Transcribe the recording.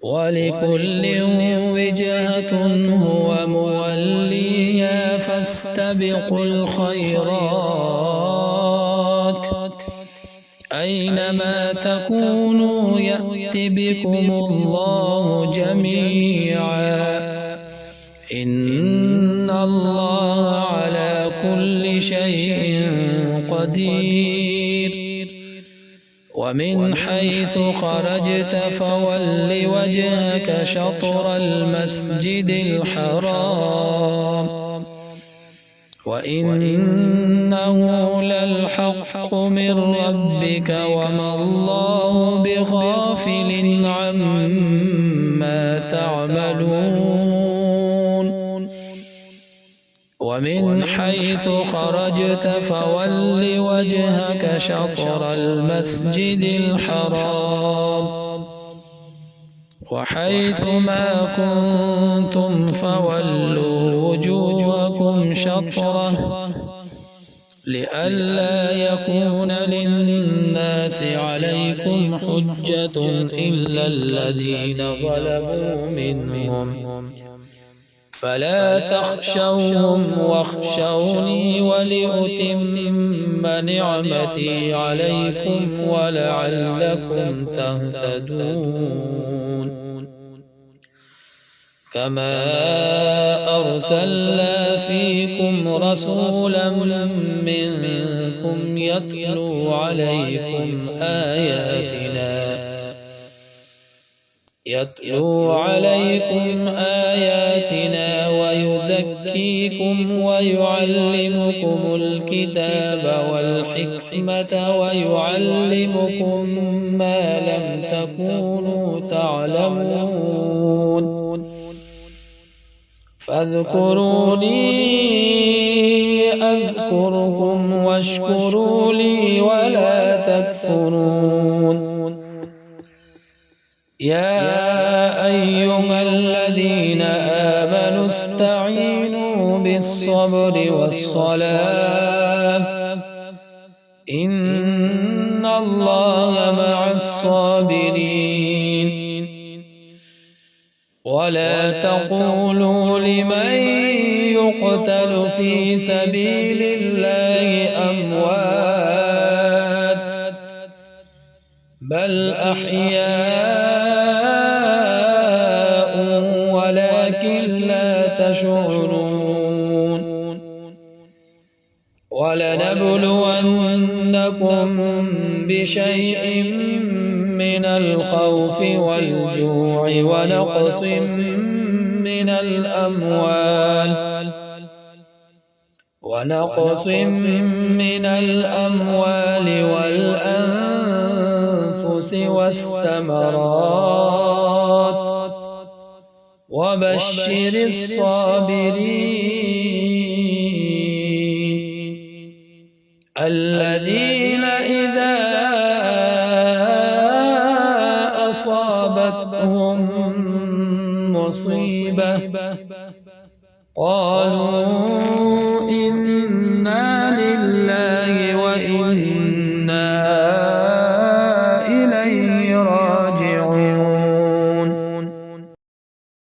ولكل وجهة هو موليها فاستبقوا الخيرات أينما تكونوا يأت بكم الله جميعا إن الله على كل شيء قدير ومن حيث خرجت فول وجهك شطر المسجد الحرام وإنه للحق من ربك وما الله بغافل عما تعملون ومن حيث خرجت فول وجهك شطر المسجد الحرام وحيث ما كنتم فولوا وجوهكم شطره لئلا يكون للناس عليكم حجة إلا الذين ظلموا منهم فلا تخشوهم واخشوني ولأتم نعمتي عليكم ولعلكم تهتدون كما أرسلنا فيكم رسولا منكم يتلو عليكم آياتنا ويزكيكم ويعلمكم الكتاب والحكمة ويعلمكم ما لم تكونوا تعلمون فاذكروني أذكركم واشكروا لي ولا تكفرون يا أيها الذين آمنوا استعينوا بالصبر والصلاة إن الله مع الصابرين ولا تقولوا لمن يقتل في سبيل الله أموات بل أحياء ولكن لا تشعرون ولنبلونكم بشيء من الخوف والجوع ونقص من الأموال والأنفس والثمرات وبشر الصابرين الذين إذا أصابتهم مصيبة قالوا إنا